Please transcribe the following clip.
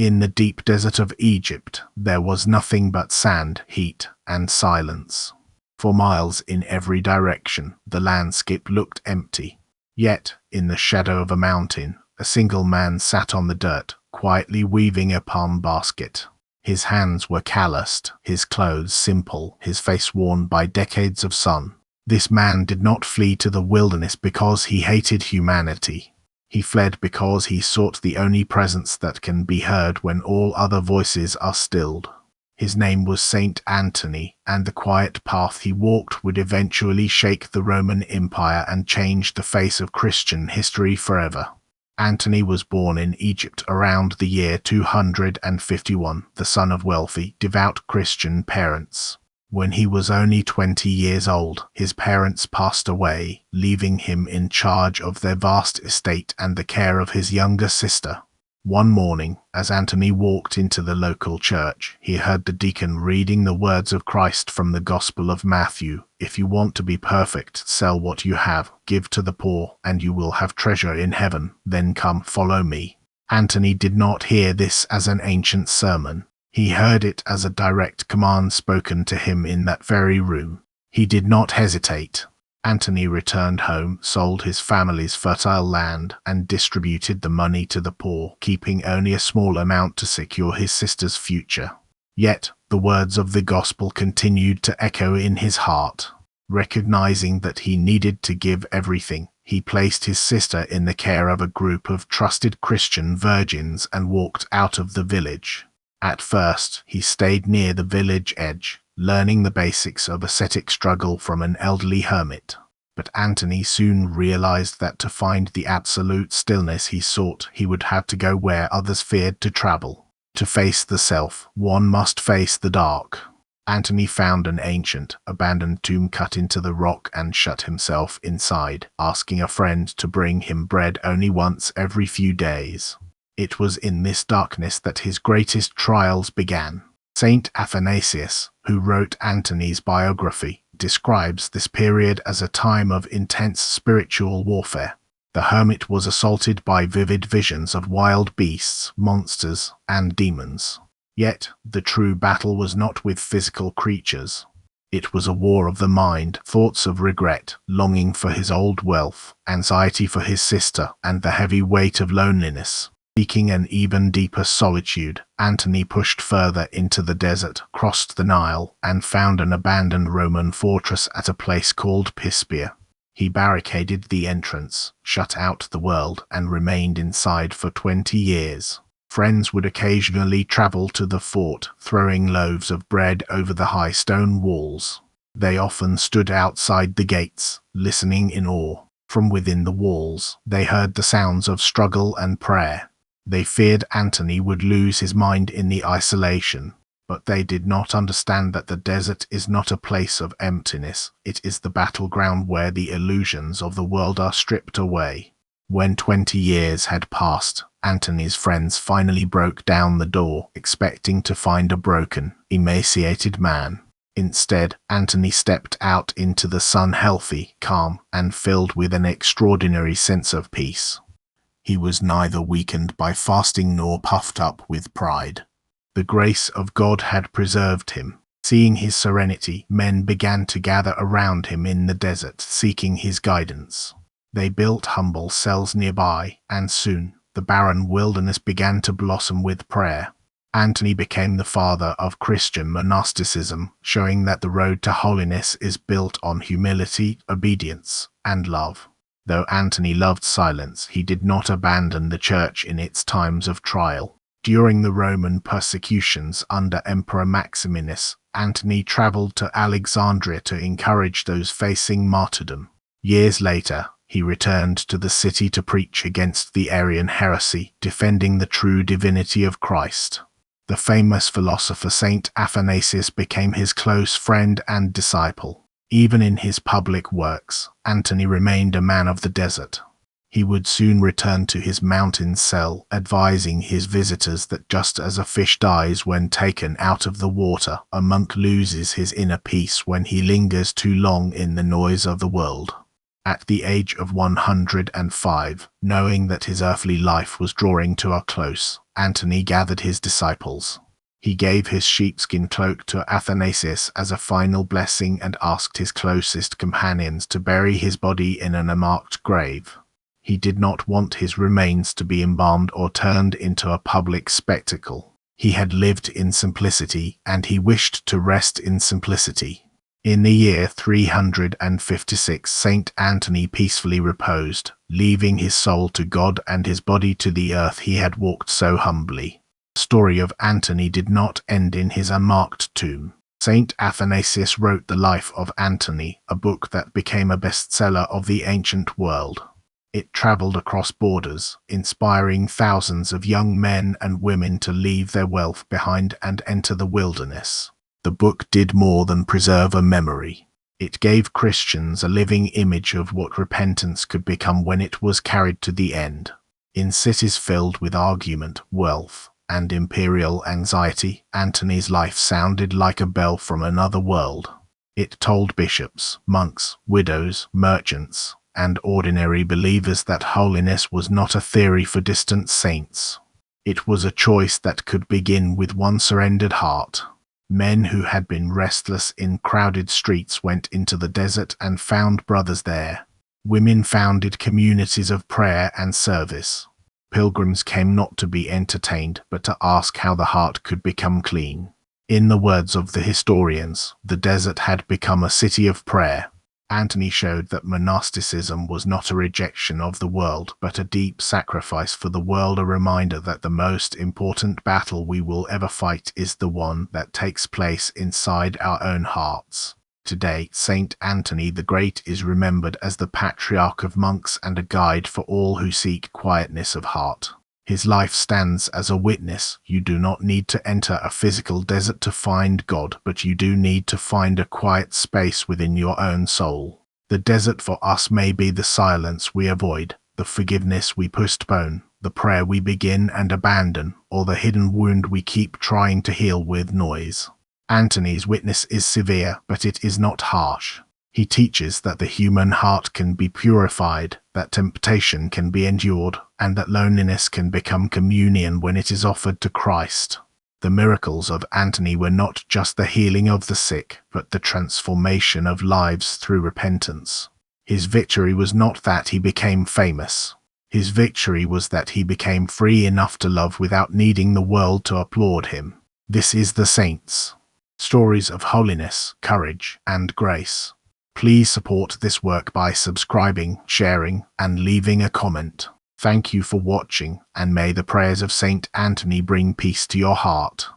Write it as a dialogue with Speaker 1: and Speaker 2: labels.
Speaker 1: In the deep desert of Egypt, there was nothing but sand, heat, and silence. For miles in every direction, the landscape looked empty. Yet, in the shadow of a mountain, a single man sat on the dirt, quietly weaving a palm basket. His hands were calloused, his clothes simple, his face worn by decades of sun. This man did not flee to the wilderness because he hated humanity. He fled because he sought the only presence that can be heard when all other voices are stilled. His name was Saint Anthony, and the quiet path he walked would eventually shake the Roman Empire and change the face of Christian history forever. Antony was born in Egypt around the year 251, the son of wealthy, devout Christian parents. When he was only 20 years old, his parents passed away, leaving him in charge of their vast estate and the care of his younger sister. One morning, as Antony walked into the local church, he heard the deacon reading the words of Christ from the Gospel of Matthew. "If you want to be perfect, sell what you have, give to the poor, and you will have treasure in heaven. Then come, follow me." Antony did not hear this as an ancient sermon. He heard it as a direct command spoken to him in that very room. He did not hesitate. Antony returned home, sold his family's fertile land, and distributed the money to the poor, keeping only a small amount to secure his sister's future. Yet, the words of the gospel continued to echo in his heart. Recognizing that he needed to give everything, he placed his sister in the care of a group of trusted Christian virgins and walked out of the village. At first, he stayed near the village edge, learning the basics of ascetic struggle from an elderly hermit. But Antony soon realized that to find the absolute stillness he sought, he would have to go where others feared to travel. To face the self, one must face the dark. Antony found an ancient, abandoned tomb cut into the rock and shut himself inside, asking a friend to bring him bread only once every few days. It was in this darkness that his greatest trials began. Saint Athanasius, who wrote Antony's biography, describes this period as a time of intense spiritual warfare. The hermit was assaulted by vivid visions of wild beasts, monsters, and demons. Yet, the true battle was not with physical creatures. It was a war of the mind, thoughts of regret, longing for his old wealth, anxiety for his sister, and the heavy weight of loneliness. Seeking an even deeper solitude, Antony pushed further into the desert, crossed the Nile, and found an abandoned Roman fortress at a place called Pispia. He barricaded the entrance, shut out the world, and remained inside for 20 years. Friends would occasionally travel to the fort, throwing loaves of bread over the high stone walls. They often stood outside the gates, listening in awe. From within the walls, they heard the sounds of struggle and prayer. They feared Antony would lose his mind in the isolation, but they did not understand that the desert is not a place of emptiness. It is the battleground where the illusions of the world are stripped away. When 20 years had passed, Antony's friends finally broke down the door, expecting to find a broken, emaciated man. Instead, Antony stepped out into the sun healthy, calm, and filled with an extraordinary sense of peace. He was neither weakened by fasting nor puffed up with pride. The grace of God had preserved him. Seeing his serenity, men began to gather around him in the desert, seeking his guidance. They built humble cells nearby, and soon, the barren wilderness began to blossom with prayer. Antony became the father of Christian monasticism, showing that the road to holiness is built on humility, obedience, and love. Though Antony loved silence, he did not abandon the church in its times of trial. During the Roman persecutions under Emperor Maximinus, Antony traveled to Alexandria to encourage those facing martyrdom. Years later, he returned to the city to preach against the Arian heresy, defending the true divinity of Christ. The famous philosopher Saint Athanasius became his close friend and disciple. Even in his public works, Antony remained a man of the desert. He would soon return to his mountain cell, advising his visitors that just as a fish dies when taken out of the water, a monk loses his inner peace when he lingers too long in the noise of the world. At the age of 105, knowing that his earthly life was drawing to a close, Antony gathered his disciples. He gave his sheepskin cloak to Athanasius as a final blessing and asked his closest companions to bury his body in an unmarked grave. He did not want his remains to be embalmed or turned into a public spectacle. He had lived in simplicity, and he wished to rest in simplicity. In the year 356, Saint Anthony peacefully reposed, leaving his soul to God and his body to the earth. He had walked so humbly. The story of Antony did not end in his unmarked tomb. Saint Athanasius wrote The Life of Antony, a book that became a bestseller of the ancient world. It traveled across borders, inspiring thousands of young men and women to leave their wealth behind and enter the wilderness. The book did more than preserve a memory. It gave Christians a living image of what repentance could become when it was carried to the end. In cities filled with argument, wealth, and imperial anxiety, Antony's life sounded like a bell from another world. It told bishops, monks, widows, merchants, and ordinary believers that holiness was not a theory for distant saints. It was a choice that could begin with one surrendered heart. Men who had been restless in crowded streets went into the desert and found brothers there. Women founded communities of prayer and service. Pilgrims came not to be entertained, but to ask how the heart could become clean. In the words of the historians, the desert had become a city of prayer. Antony showed that monasticism was not a rejection of the world, but a deep sacrifice for the world, a reminder that the most important battle we will ever fight is the one that takes place inside our own hearts. Today, Saint Antony the Great is remembered as the patriarch of monks and a guide for all who seek quietness of heart. His life stands as a witness. You do not need to enter a physical desert to find God, but you do need to find a quiet space within your own soul. The desert for us may be the silence we avoid, the forgiveness we postpone, the prayer we begin and abandon, or the hidden wound we keep trying to heal with noise. Antony's witness is severe, but it is not harsh. He teaches that the human heart can be purified, that temptation can be endured, and that loneliness can become communion when it is offered to Christ. The miracles of Antony were not just the healing of the sick, but the transformation of lives through repentance. His victory was not that he became famous. His victory was that he became free enough to love without needing the world to applaud him. This is the saints. Stories of holiness, courage, and grace. Please support this work by subscribing, sharing, and leaving a comment. Thank you for watching, and may the prayers of Saint Anthony bring peace to your heart.